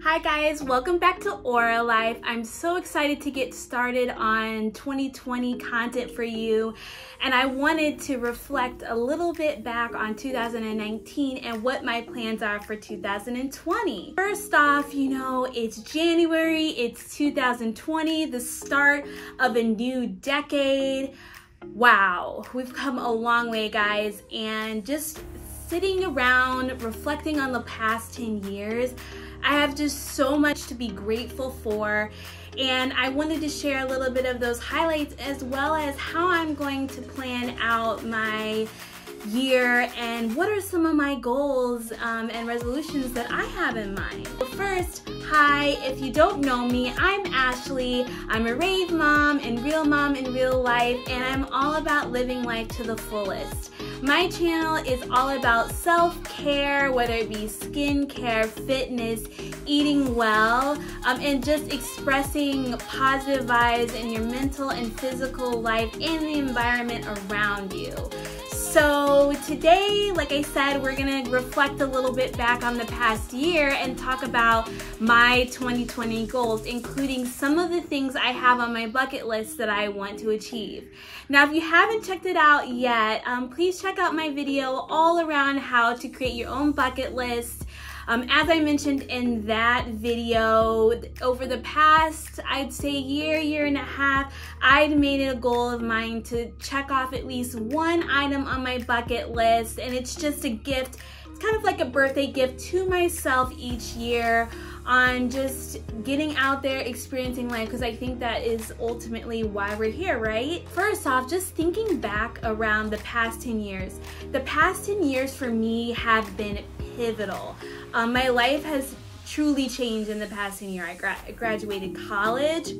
Hi guys, welcome back to Aura Life. I'm so excited to get started on 2020 content for you, and I wanted to reflect a little bit back on 2019 and what my plans are for 2020. First off, you know, it's January, it's 2020, the start of a new decade. Wow, we've come a long way, guys, and just sitting around reflecting on the past 10 years, I have just so much to be grateful for, and I wanted to share a little bit of those highlights as well as how I'm going to plan out my year and what are some of my goals and resolutions that I have in mind. But first, hi, if you don't know me, I'm Ashley. I'm a rave mom in real life, and I'm all about living life to the fullest. My channel is all about self-care, whether it be skincare, fitness, eating well, and just expressing positive vibes in your mental and physical life and the environment around you. So today, like I said, we're gonna reflect a little bit back on the past year and talk about my 2020 goals, including some of the things I have on my bucket list that I want to achieve. Now, if you haven't checked it out yet, please check out my video all around how to create your own bucket list. As I mentioned in that video, over the past, I'd say year and a half, I'd made it a goal of mine to check off at least one item on my bucket list, and it's just a gift. It's kind of like a birthday gift to myself each year on just getting out there, experiencing life, because I think that is ultimately why we're here, right? First off, just thinking back around the past 10 years. The past 10 years for me have been pivotal. My life has truly changed in the past 10 years. I graduated college.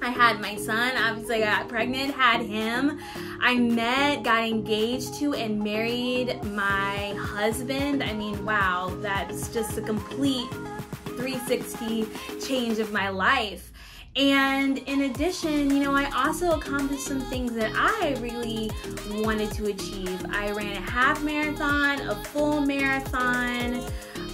I had my son, obviously I got pregnant, had him. I met, got engaged to, and married my husband. I mean, wow, that's just a complete 360 change of my life. And in addition, you know, I also accomplished some things that I really wanted to achieve. I ran a half marathon, a full marathon,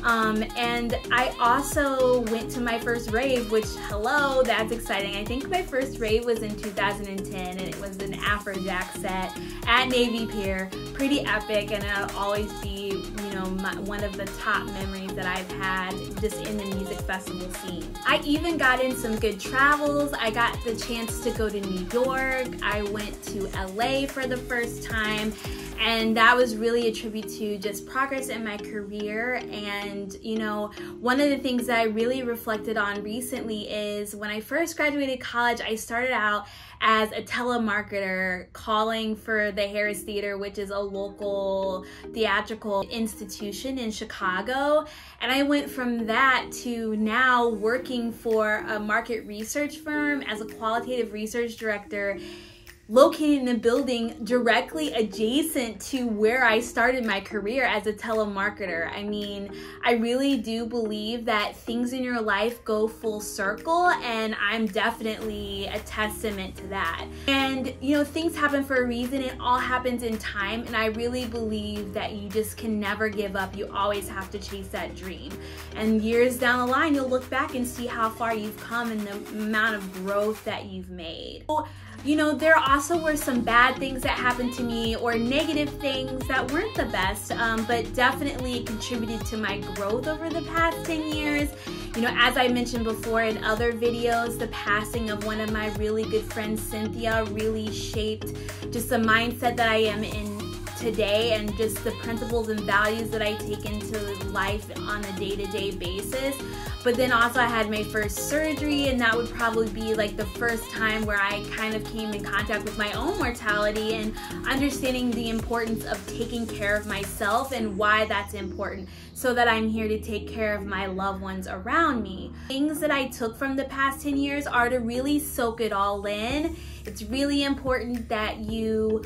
and I also went to my first rave, which, hello, that's exciting. I think my first rave was in 2010, and it was an Afrojack set at Navy Pier. Pretty epic, and it'll always be, you know, one of the top memories that I've had just in the music festival scene. I even got in some good travels. I got the chance to go to New York. I went to LA for the first time, and that was really a tribute to just progress in my career. And, you know, one of the things that I really reflected on recently is when I first graduated college, I started out as a telemarketer calling for the Harris Theater, which is a local theatrical institution in Chicago. And I went from that to now working for a market research firm as a qualitative research director, located in a building directly adjacent to where I started my career as a telemarketer. I mean, I really do believe that things in your life go full circle, and I'm definitely a testament to that. And, you know, things happen for a reason. It all happens in time, and I really believe that you just can never give up. You always have to chase that dream. And years down the line, you'll look back and see how far you've come and the amount of growth that you've made. You know, there also were some bad things that happened to me, or negative things that weren't the best, but definitely contributed to my growth over the past 10 years. You know, as I mentioned before in other videos, the passing of one of my really good friends, Cynthia, really shaped just the mindset that I am in today, and just the principles and values that I take into life on a day-to-day basis. But then also I had my first surgery, and that would probably be like the first time where I kind of came in contact with my own mortality and understanding the importance of taking care of myself and why that's important, so that I'm here to take care of my loved ones around me. Things that I took from the past 10 years are to really soak it all in. It's really important that you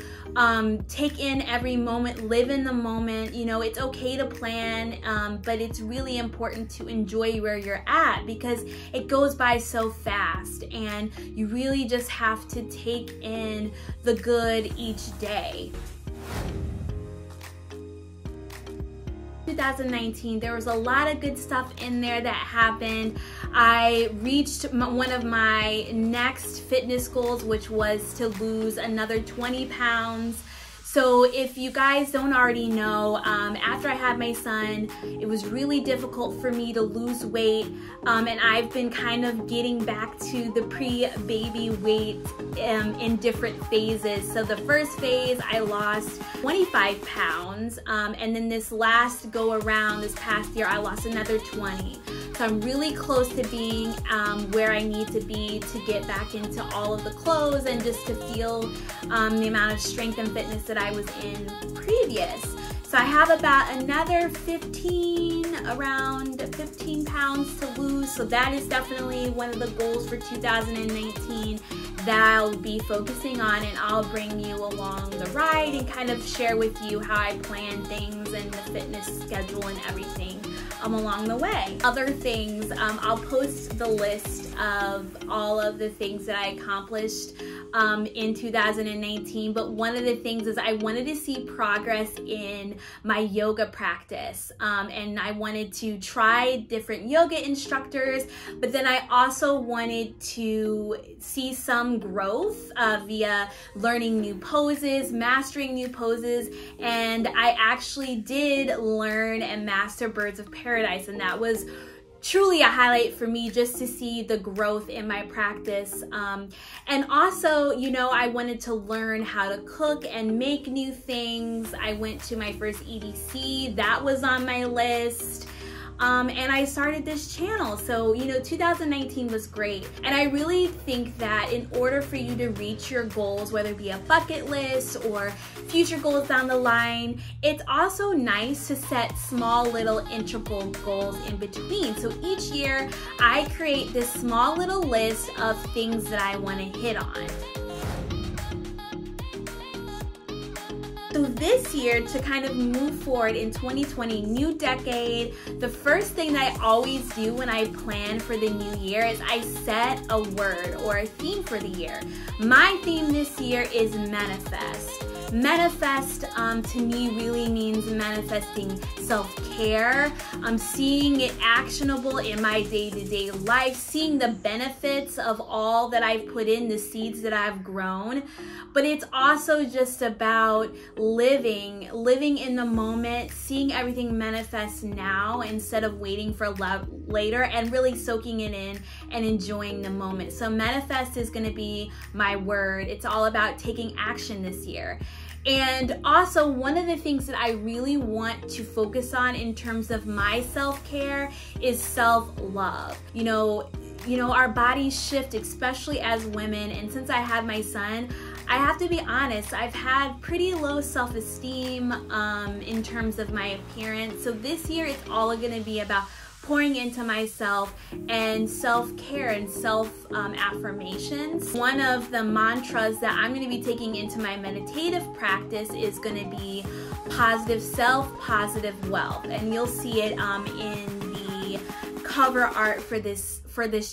take in every moment, live in the moment. You know, it's okay to plan, but it's really important to enjoy where you're at, because it goes by so fast, and you really just have to take in the good each day. 2019, there was a lot of good stuff in there that happened. I reached one of my next fitness goals, which was to lose another 20 pounds. So if you guys don't already know, after I had my son, it was really difficult for me to lose weight, and I've been kind of getting back to the pre-baby weight in different phases. So the first phase, I lost 25 pounds, and then this last go around, this past year, I lost another 20. So I'm really close to being where I need to be to get back into all of the clothes and just to feel the amount of strength and fitness that I was in previous. So I have about another around 15 pounds to lose. So that is definitely one of the goals for 2019 that I'll be focusing on, and I'll bring you along the ride and kind of share with you how I plan things and the fitness schedule and everything along the way. Other things, I'll post the list of all of the things that I accomplished in 2019, but one of the things is I wanted to see progress in my yoga practice, and I wanted to try different yoga instructors, but then I also wanted to see some growth via learning new poses, mastering new poses, and I actually did learn and master Birds of Paradise, and that was truly a highlight for me, just to see the growth in my practice. And also, you know, I wanted to learn how to cook and make new things. I went to my first EDC, that was on my list. And I started this channel. So, you know, 2019 was great. And I really think that in order for you to reach your goals, whether it be a bucket list or future goals down the line, it's also nice to set small little integral goals in between. So each year I create this small little list of things that I want to hit on. So this year, to kind of move forward in 2020, new decade, the first thing that I always do when I plan for the new year is I set a word or a theme for the year. My theme this year is manifest. Manifest to me really means manifesting self-care, seeing it actionable in my day-to-day life, seeing the benefits of all that I've put in, the seeds that I've grown. But it's also just about living in the moment, seeing everything manifest now instead of waiting for later, and really soaking it in and enjoying the moment. So manifest is going to be my word. It's all about taking action this year. And also, one of the things that I really want to focus on in terms of my self-care is self-love. You know, our bodies shift, especially as women, and since I had my son, I have to be honest, I've had pretty low self-esteem in terms of my appearance. So this year, it's all gonna be about pouring into myself and self-care and self-affirmations. One of the mantras that I'm gonna be taking into my meditative practice is gonna be positive self, positive wealth. And you'll see it in the cover art for this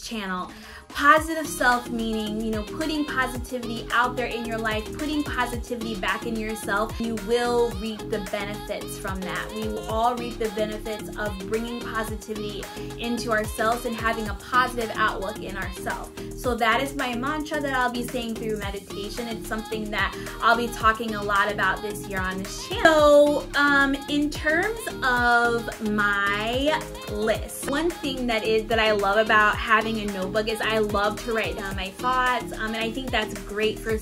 channel. Positive self meaning, you know, putting positivity out there in your life, putting positivity back in yourself. You will reap the benefits from that. We will all reap the benefits of bringing positivity into ourselves and having a positive outlook in ourselves. So that is my mantra that I'll be saying through meditation. It's something that I'll be talking a lot about this year on this channel. So in terms of my list, one thing that I love about having a notebook is I love to write down my thoughts, and I think that's great for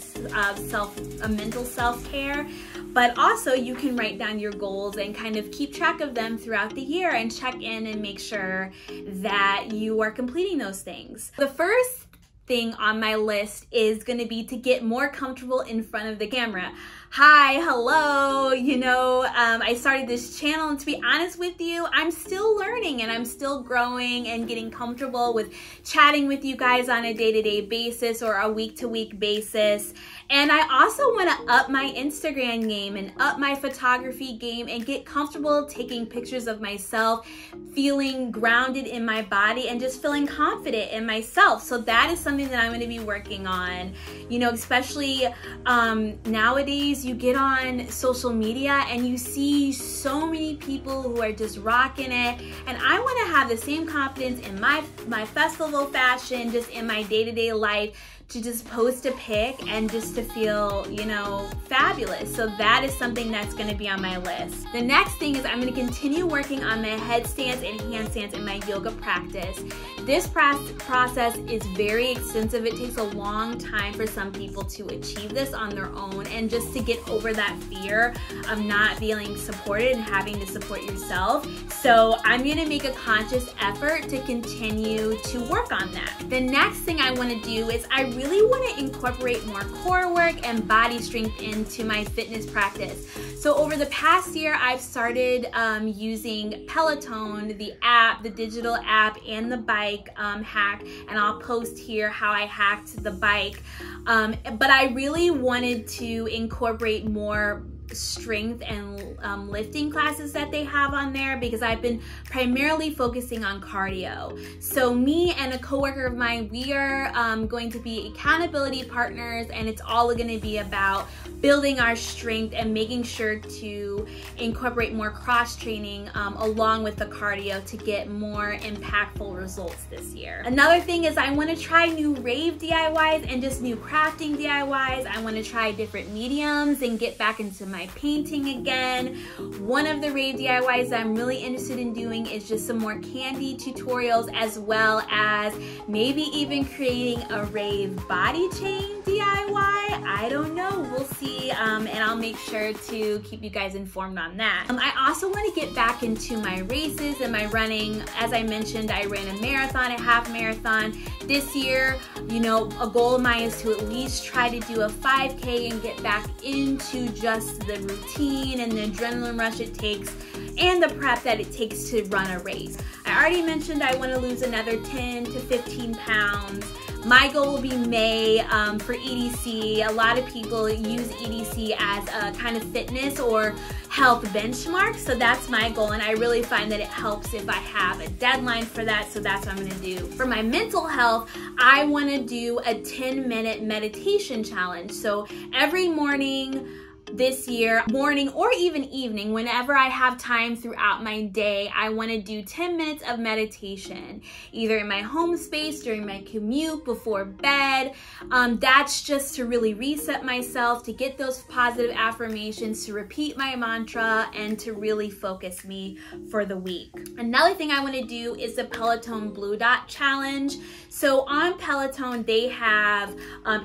mental self-care. But also you can write down your goals and kind of keep track of them throughout the year and check in and make sure that you are completing those things. The first thing on my list is going to be to get more comfortable in front of the camera. Hi, hello, you know, I started this channel, and to be honest with you, I'm still learning and I'm still growing and getting comfortable with chatting with you guys on a day-to-day basis or a week-to-week basis. And I also want to up my Instagram game and up my photography game and get comfortable taking pictures of myself, feeling grounded in my body and just feeling confident in myself. So that is something that I'm going to be working on, you know, especially nowadays days you get on social media and you see so many people who are just rocking it, and I want to have the same confidence in my festival fashion, just in my day-to-day life, to just post a pic and just to feel, you know, fabulous. So that is something that's gonna be on my list. The next thing is I'm gonna continue working on my headstands and handstands in my yoga practice. This process is very extensive. It takes a long time for some people to achieve this on their own, and just to get over that fear of not feeling supported and having to support yourself. So I'm gonna make a conscious effort to continue to work on that. The next thing I wanna do is I really want to incorporate more core work and body strength into my fitness practice. So over the past year, I've started using Peloton, the app, the digital app, and the bike hack, and I'll post here how I hacked the bike. But I really wanted to incorporate more strength and lifting classes that they have on there, because I've been primarily focusing on cardio. So me and a coworker of mine, we are going to be accountability partners, and it's all going to be about building our strength and making sure to incorporate more cross training along with the cardio to get more impactful results this year. Another thing is I want to try new rave DIYs and just new crafting DIYs. I want to try different mediums and get back into my painting again. One of the rave DIYs that I'm really interested in doing is just some more candy tutorials, as well as maybe even creating a rave body chain DIY. I don't know, we'll see, and I'll make sure to keep you guys informed on that. I also want to get back into my races and my running. As I mentioned, I ran a marathon, a half marathon this year. You know, a goal of mine is to at least try to do a 5K and get back into just the routine and the adrenaline rush it takes and the prep that it takes to run a race. I already mentioned I want to lose another 10 to 15 pounds. My goal will be May for EDC. A lot of people use EDC as a kind of fitness or health benchmark, so that's my goal, and I really find that it helps if I have a deadline for that, so that's what I'm gonna do. For my mental health, I wanna do a 10-minute meditation challenge. So every morning, this year, morning or even evening, whenever I have time throughout my day, I want to do 10 minutes of meditation, either in my home space, during my commute, before bed. That's just to really reset myself, to get those positive affirmations, to repeat my mantra, and to really focus me for the week. Another thing I want to do is the Peloton Blue Dot Challenge. So on Peloton, they have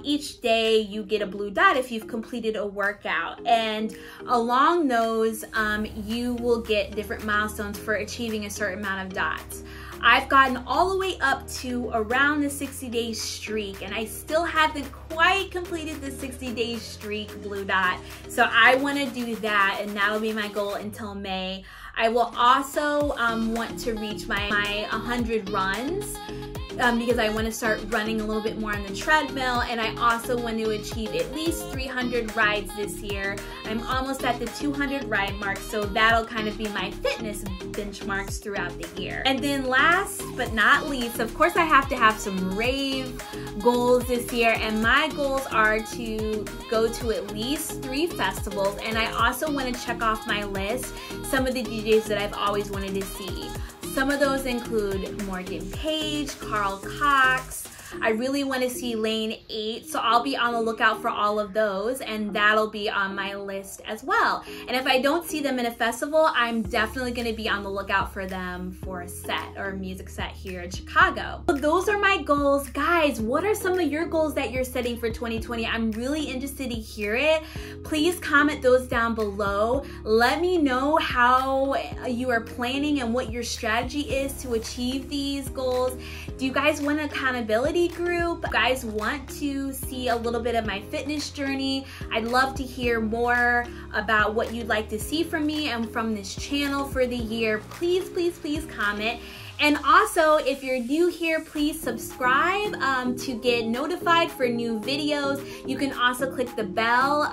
each day you get a blue dot if you've completed a workout. And along those, you will get different milestones for achieving a certain amount of dots. I've gotten all the way up to around the 60-day streak, and I still haven't quite completed the 60-day streak blue dot. So I want to do that, and that'll be my goal until May. I will also want to reach my 100 runs. Because I want to start running a little bit more on the treadmill, and I also want to achieve at least 300 rides this year. I'm almost at the 200 ride mark, so that'll kind of be my fitness benchmarks throughout the year. And then last but not least, of course, I have to have some rave goals this year, and my goals are to go to at least 3 festivals, and I also want to check off my list some of the DJs that I've always wanted to see. Some of those include Morgan Page, Carl Cox. I really want to see Lane 8, so I'll be on the lookout for all of those, and that'll be on my list as well. And if I don't see them in a festival, I'm definitely going to be on the lookout for them for a set or a music set here in Chicago. So those are my goals. Guys, what are some of your goals that you're setting for 2020? I'm really interested to hear it. Please comment those down below. Let me know how you are planning and what your strategy is to achieve these goals. Do you guys want an accountability group? You guys want to see a little bit of my fitness journey? I'd love to hear more about what you'd like to see from me and from this channel for the year. Please, please, please comment. And also, if you're new here, please subscribe to get notified for new videos. You can also click the bell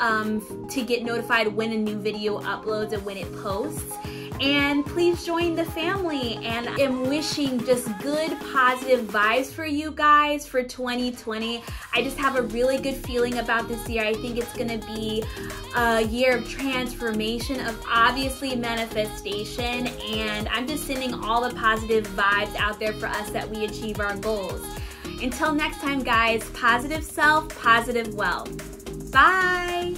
to get notified when a new video uploads and when it posts. And please join the family, and I'm wishing just good positive vibes for you guys for 2020. I just have a really good feeling about this year. I think it's gonna be a year of transformation, of obviously manifestation, and I'm just sending all the positive vibes out there for us that we achieve our goals. Until next time guys, positive self, positive wealth. Bye!